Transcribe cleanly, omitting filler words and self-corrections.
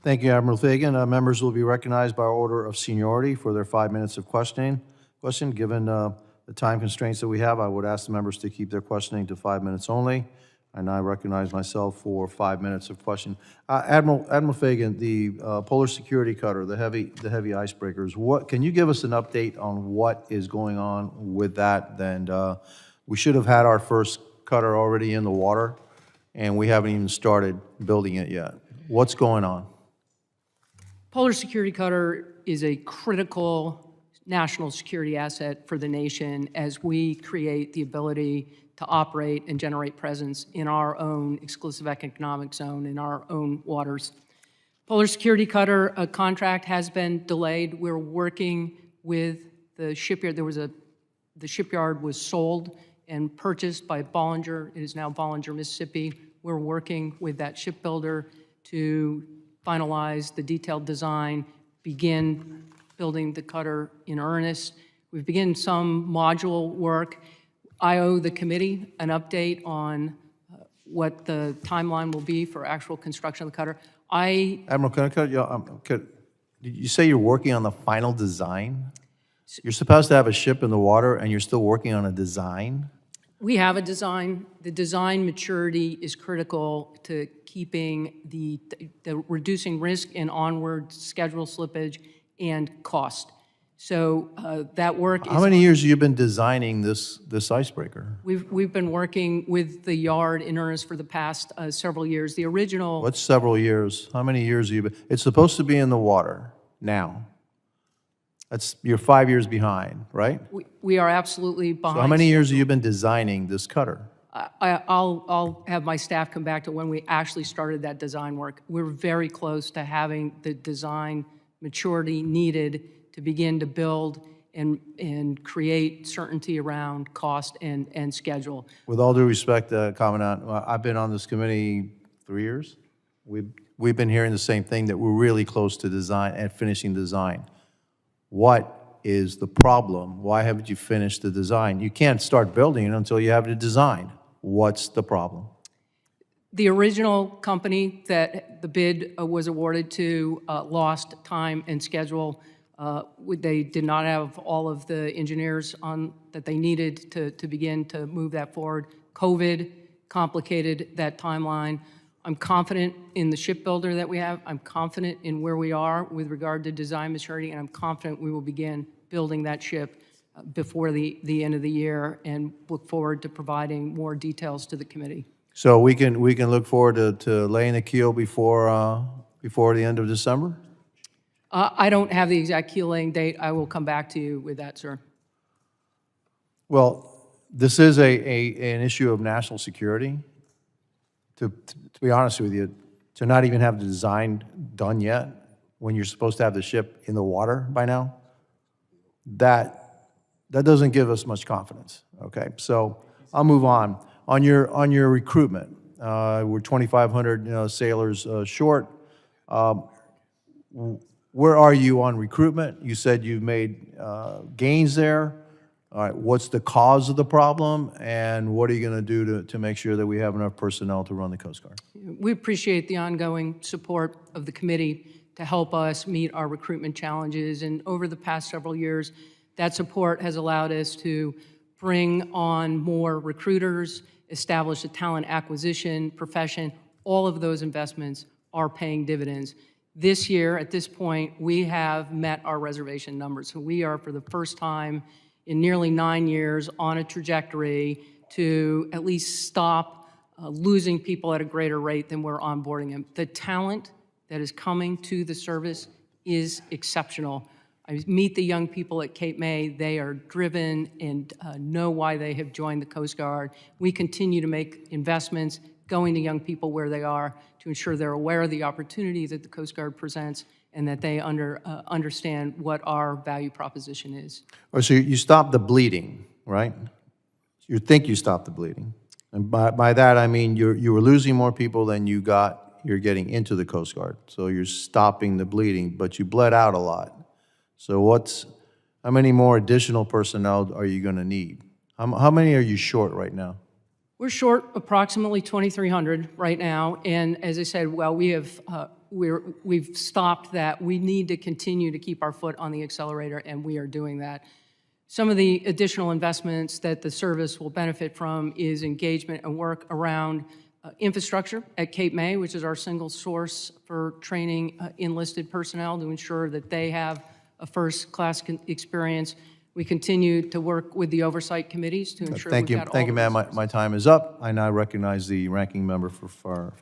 Thank you, Admiral Fagan. Members will be recognized by order of seniority for their 5 minutes of questioning. Given the time constraints that we have, I would ask the members to keep their questioning to 5 minutes only. And I recognize myself for 5 minutes of question. Admiral Fagan, the Polar Security Cutter, the heavy icebreakers. Can you give us an update on what is going on with that? And we should have had our first cutter already in the water, and we haven't even started building it yet. What's going on? Polar Security Cutter is a critical national security asset for the nation as we create the ability to operate and generate presence in our own exclusive economic zone, in our own waters. Polar Security Cutter contract has been delayed. We're working with the shipyard. The shipyard was sold and purchased by Bollinger. It is now Bollinger, Mississippi. We're working with that shipbuilder to finalize the detailed design, begin building the cutter in earnest. We've begun some module work. I owe the committee an update on what the timeline will be for actual construction of the cutter. Admiral, can I cut you? Did you say you're working on the final design? You're supposed to have a ship in the water, and you're still working on a design? We have a design. The design maturity is critical to keeping the reducing risk and onward schedule slippage and cost. So that work is... How many years have you been designing this icebreaker? We've been working with the yard in earnest for the past several years. The original... What's several years? How many years have you been... It's supposed to be in the water now. You're 5 years behind, right? We are absolutely behind. So how many years have you been designing this cutter? I'll have my staff come back to when we actually started that design work. We're very close to having the design maturity needed to begin to build and create certainty around cost and schedule. With all due respect, Commandant, I've been on this committee 3 years. We've been hearing the same thing, that we're really close to design and finishing design. What is the problem? Why haven't you finished the design? You can't start building it until you have the design. What's the problem? The original company that the bid was awarded to lost time and schedule. They did not have all of the engineers on that they needed to begin to move that forward. COVID complicated that timeline. I'm confident in the shipbuilder that we have. I'm confident in where we are with regard to design maturity, and I'm confident we will begin building that ship before the end of the year, and look forward to providing more details to the committee. So we can look forward to laying the keel before the end of December? I don't have the exact keel laying date. I will come back to you with that, sir. Well, this is an issue of national security. To be honest with you, to not even have the design done yet when you're supposed to have the ship in the water by now, that doesn't give us much confidence. Okay, so I'll move on. On your recruitment, we're 2,500 sailors short. Where are you on recruitment? You said you've made gains there. All right, what's the cause of the problem, and what are you going to do to make sure that we have enough personnel to run the Coast Guard? We appreciate the ongoing support of the committee to help us meet our recruitment challenges, and over the past several years, that support has allowed us to bring on more recruiters, establish a talent acquisition profession. All of those investments are paying dividends. This year, at this point, we have met our reservation numbers. So we are, for the first time in nearly 9 years, on a trajectory to at least stop losing people at a greater rate than we're onboarding them. The talent that is coming to the service is exceptional. I meet the young people at Cape May. They are driven and know why they have joined the Coast Guard. We continue to make investments, going to young people where they are, to ensure they're aware of the opportunity that the Coast Guard presents, and that they understand what our value proposition is. Oh, so you stopped the bleeding, right? You think you stopped the bleeding. And by that, I mean you were losing more people than you're getting into the Coast Guard. So you're stopping the bleeding, but you bled out a lot. So how many more additional personnel are you going to need? How many are you short right now? We're short approximately 2,300 right now, and as I said, well, we have we've stopped that. We need to continue to keep our foot on the accelerator, and we are doing that. Some of the additional investments that the service will benefit from is engagement and work around infrastructure at Cape May, which is our single source for training enlisted personnel to ensure that they have a first-class experience. We continue to work with the oversight committees to ensure we've got all Thank you, the ma'am. resources. My time is up. I now recognize the ranking member for